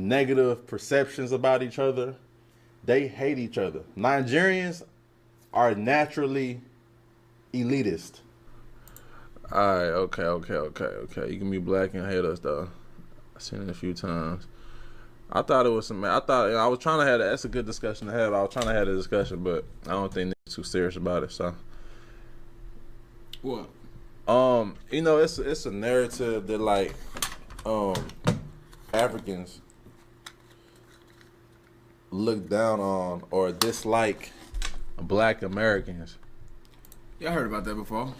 negative perceptions about each other. They hate each other. Nigerians are naturally elitist. All right, okay. You can be black and hate us though. I've seen it a few times. I thought it was some. I thought I was trying to have. That's a good discussion to have. I was trying to have a discussion, but I don't think they're too serious about it. So, what? It's a narrative that like, Africans look down on or dislike Black Americans. Yeah, I heard about that before.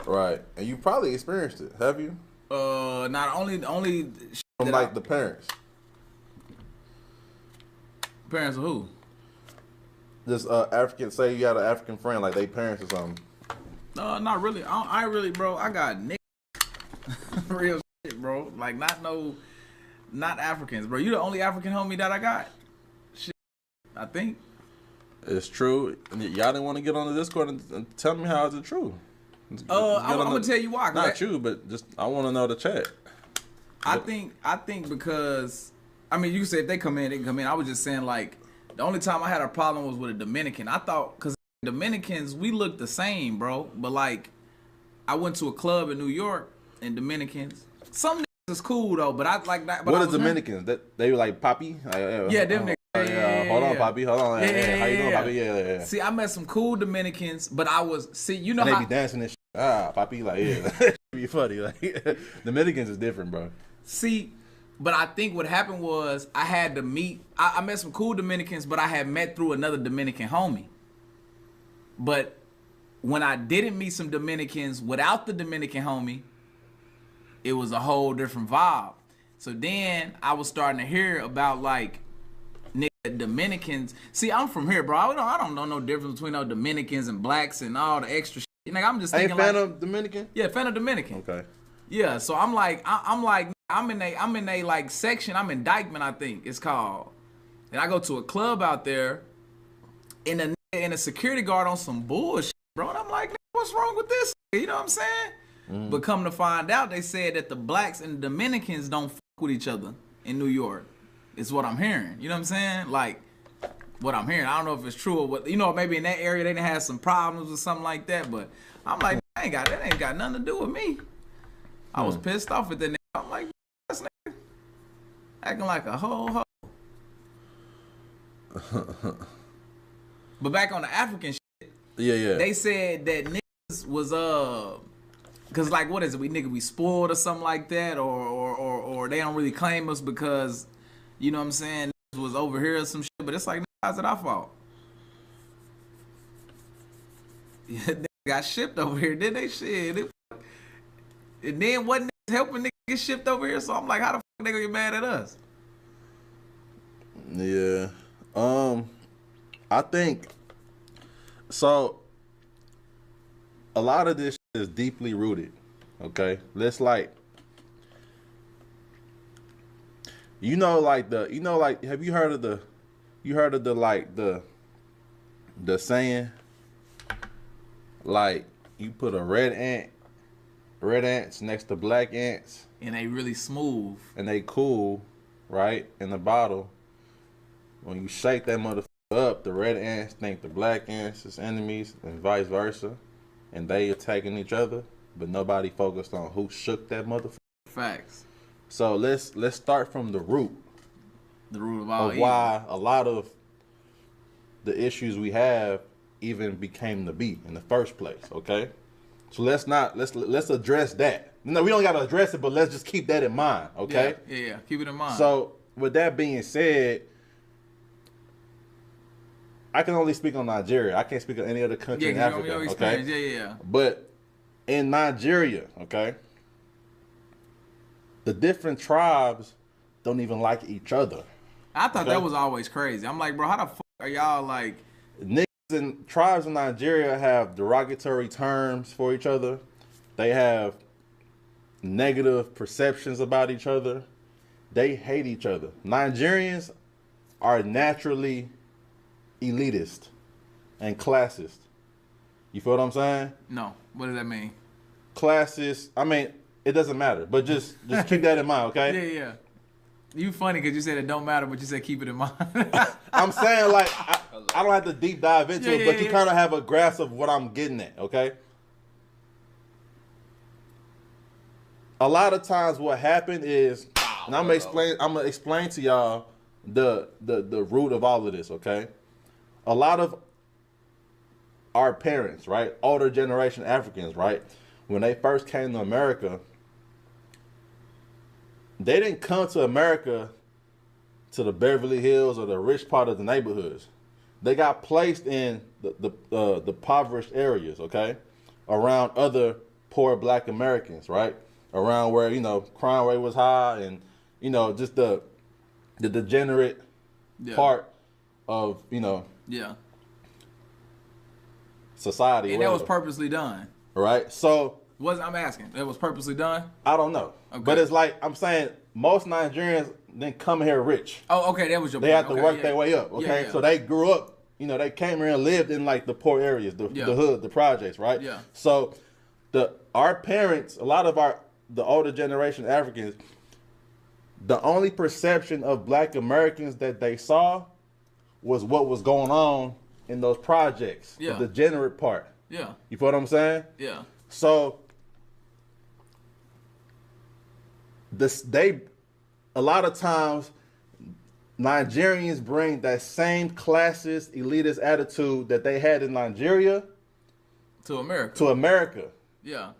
Right, and you probably experienced it. Have you? Not only From like the parents. Parents of who? Just African. Say you had an African friend, like they parents or something. No, not really. I really, bro. I got niggas. Real shit, bro. Like not Africans, bro. You the only African homie that I got. Shit, I think. It's true. Y'all didn't want to get on the Discord and tell me how is it true. I'm gonna tell you why. Not you, but just I want to know the chat. I think because you can say if they come in, they can come in. I was just saying like the only time I had a problem was with a Dominican. I thought because Dominicans we look the same, bro. But like I went to a club in New York and Dominicans. Some niggas is cool though, but I like that. But what are Dominicans? That they were like Poppy? Yeah, them niggas. Hold on, Poppy. Hold on. How you doing, Poppy? Yeah. See, I met some cool Dominicans, but you know and how they be dancing and shit. Poppy, like be funny. Like Dominicans is different, bro. See, but I think what happened was I had to meet. I met some cool Dominicans, but I had met through another Dominican homie. But when I didn't meet some Dominicans without the Dominican homie, it was a whole different vibe. So then I was starting to hear about like nigga Dominicans. See, I'm from here, bro. I don't know no difference between no Dominicans and blacks and all the extra shit. Like I'm just thinking, ain't fan of Dominican? Yeah, fan of Dominican. Okay. Yeah, so I'm in a like section. I'm in Dykeman, I think it's called. And I go to a club out there, and a security guard on some bullshit, bro. And I'm like, what's wrong with this? You know what I'm saying? Mm. But come to find out, they said that the blacks and the Dominicans don't fuck with each other in New York. It's what I'm hearing. You know what I'm saying? Like, what I'm hearing. I don't know if it's true or what. You know, maybe in that area they didn't have some problems or something like that. But I'm like, that ain't got nothing to do with me. I was pissed off at that nigga. I'm like, this nigga acting like a hoe. But back on the African shit. Yeah. They said that niggas was cause like what is it? We spoiled or something like that, or they don't really claim us because, you know what I'm saying, niggas was over here or some shit. But it's like, how's it our fault? They got shipped over here, did they? Shit. And then what niggas helping niggas get shipped over here? So I'm like, how the fuck they gonna get mad at us? Yeah. I think so. A lot of this shit is deeply rooted. Okay, let's like, have you heard of the saying, like, you put a red ants next to black ants, and they really smooth and they cool, right? In the bottle, when you shake that motherfucker up, the red ants think the black ants is enemies and vice versa, and they attacking each other, but nobody focused on who shook that motherfucker. Facts. So let's start from the root. The root of all evil. Why a lot of the issues we have even became the beat in the first place. Okay, so let's address that. No, we don't gotta address it, but let's just keep that in mind. Okay. Yeah. Keep it in mind. So with that being said, I can only speak on Nigeria. I can't speak on any other country in Africa. Okay. Yeah. But in Nigeria, okay, the different tribes don't even like each other. I thought that was always crazy. I'm like, bro, how the fuck are y'all like? Niggas and tribes in Nigeria have derogatory terms for each other. They have negative perceptions about each other. They hate each other. Nigerians are naturally elitist and classist. You feel what I'm saying? No. What does that mean? Classist. I mean, it doesn't matter, but just keep that in mind, okay? Yeah. You funny because you said it don't matter, but you said keep it in mind. I'm saying like I don't have to deep dive into it, but you yeah. kind of have a grasp of what I'm getting at, okay? A lot of times what happened is, and I'm gonna explain to y'all the root of all of this, okay? A lot of our parents, right, older generation Africans, right, when they first came to America, they didn't come to America to the Beverly Hills or the rich part of the neighborhoods. They got placed in the impoverished areas, okay, around other poor Black Americans, right, around where crime rate was high and just the degenerate part of yeah. society. And that was purposely done, right? So I'm asking, that was purposely done? I don't know, but it's like I'm saying, most Nigerians didn't come here rich. Oh, okay, that was your. They had to work their way up. Okay, Yeah. So they grew up. They came here and lived in like the poor areas, the hood, the projects, right? Yeah. So our parents, a lot of the older generation Africans, the only perception of Black Americans that they saw was what was going on in those projects, the degenerate part. Yeah. You feel what I'm saying? Yeah. So a lot of times Nigerians bring that same classist, elitist attitude that they had in Nigeria to America. Yeah.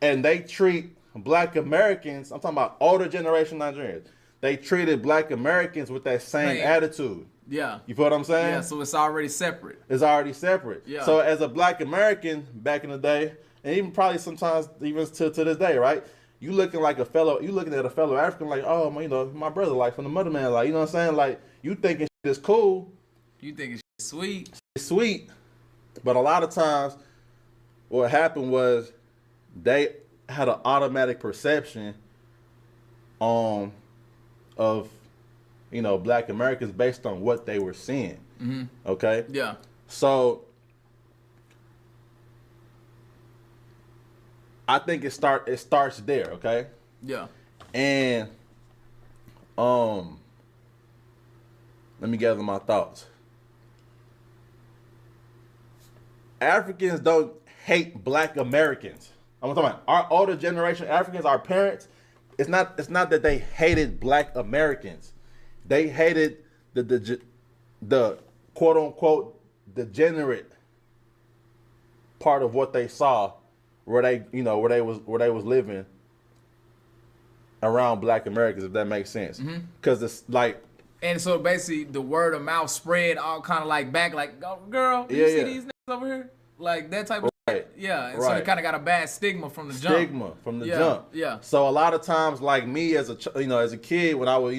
And they treat Black Americans, I'm talking about older generation Nigerians, they treated Black Americans with that same attitude. Yeah. You feel what I'm saying? Yeah, so it's already separate. It's already separate. Yeah. So as a Black American back in the day, and even probably sometimes even to this day, right? You looking at a fellow African like, oh, my brother, like from the motherland, like, you know what I'm saying? Like, you thinking shit is cool. You think it's sweet. It's sweet. But a lot of times what happened was they had an automatic perception of Black Americans based on what they were seeing. Mm-hmm. Okay? Yeah. So I think it starts there, okay? Yeah. And let me gather my thoughts. Africans don't hate Black Americans. I'm talking about our older generation Africans, our parents. It's not that they hated Black Americans. They hated the quote unquote degenerate part of what they saw, where they was living around Black Americans, if that makes sense. Because it's like, and so basically the word of mouth spread all kind of like back, like, oh, girl, do you see these niggas over here? Like that type of shit. Yeah. And so they kind of got a bad stigma from the jump. Jump. Yeah. So a lot of times, like me as a kid, when I was,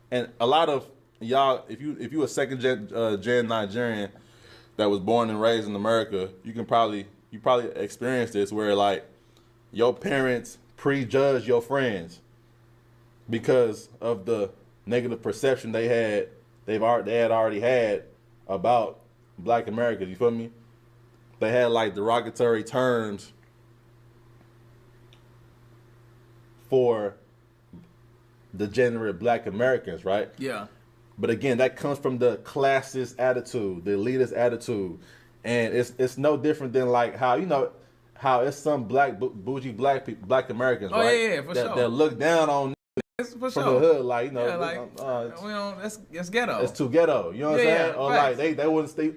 and a lot of y'all, if you a second gen Nigerian that was born and raised in America, you probably experienced this, where like your parents prejudge your friends because of the negative perception they had already had about Black Americans. You feel me? They had like derogatory terms for degenerate Black Americans, right? Yeah. But again, that comes from the classist attitude, the elitist attitude, and it's no different than like how it's some bougie Black Americans, right? Yeah, for sure. That look down on for from the hood, like we don't. That's ghetto. It's too ghetto. You know what I'm saying? Or right. like they wouldn't stay.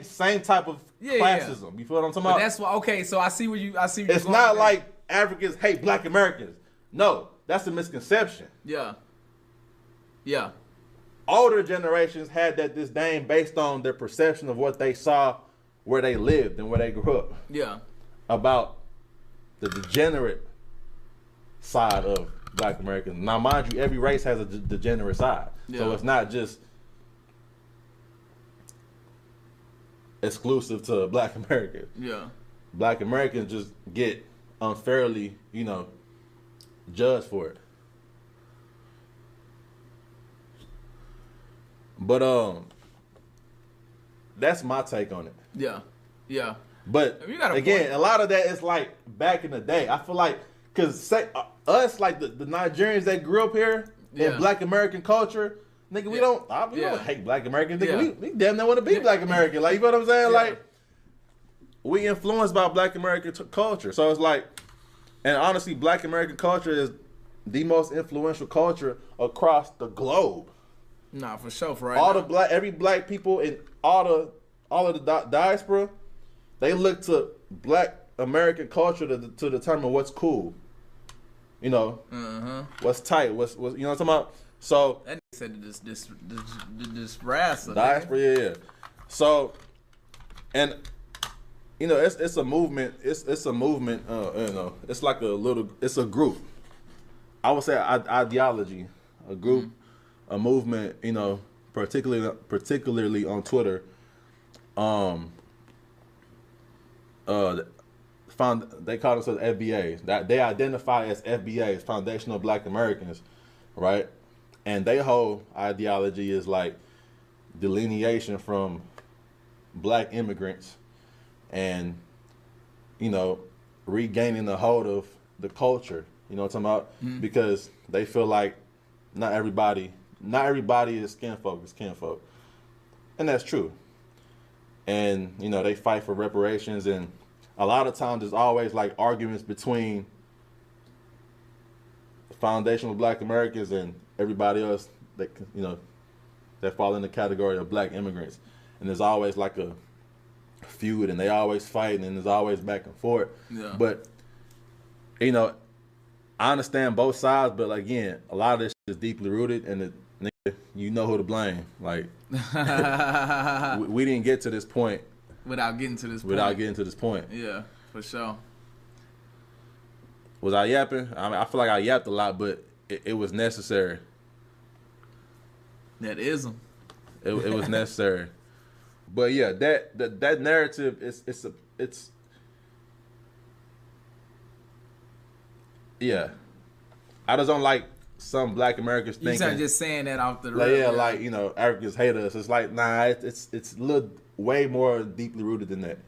Same type of classism. You feel what I'm talking about? That's why. Okay, so I see where you. It's not like Africans hate Black Americans. No, that's a misconception. Yeah. Yeah. Older generations had that disdain based on their perception of what they saw where they lived and where they grew up. Yeah. About the degenerate side of Black Americans. Now, mind you, every race has a degenerate side. Yeah. So it's not just exclusive to Black Americans. Yeah. Black Americans just get unfairly, judged for it. But that's my take on it. Yeah. Yeah. But again, a lot of that is like back in the day. I feel like, because us, like the Nigerians that grew up here, Yeah. in Black American culture, nigga, we don't hate Black Americans. Nigga, we damn near want to be Black American. Like, you know what I'm saying? Yeah. Like, we influenced by Black American culture. So it's like, and honestly, Black American culture is the most influential culture across the globe. Nah, for sure. For right All now. the every black people in all of the diaspora, they look to Black American culture to determine what's cool. You know, what's tight, what's you know what I'm talking about. So that nigga said this wrestler. diaspora, yeah. So, and you know, it's a movement. It's a movement. You know, it's like it's a group. I would say ideology, a group, a movement. You know, particularly on Twitter. They call themselves FBAs. That they identify as FBAs, Foundational Black Americans, right? And their whole ideology is like delineation from Black immigrants, and you know, regaining the hold of the culture. You know what I'm talking about? Because they feel like not everybody is kinfolk, is kinfolk, and that's true. And you know, they fight for reparations, and a lot of times there's always like arguments between foundational Black Americans and everybody else that, you know, that fall in the category of Black immigrants. And there's always like a feud, and they always fight, and there's always back and forth. Yeah. But you know, I understand both sides, but again, a lot of this is deeply rooted, and you know who to blame. Like we didn't get to this point without getting to this point. Yeah, for sure. Was I yapping? I mean, I feel like I yapped a lot, but it was necessary. That ism. It was necessary. But yeah, that narrative it's yeah. I just don't like some Black Americans thinking. You're just saying that off the like, yeah, like, you know, Africans hate us. It's like, nah, it's a little way more deeply rooted than that.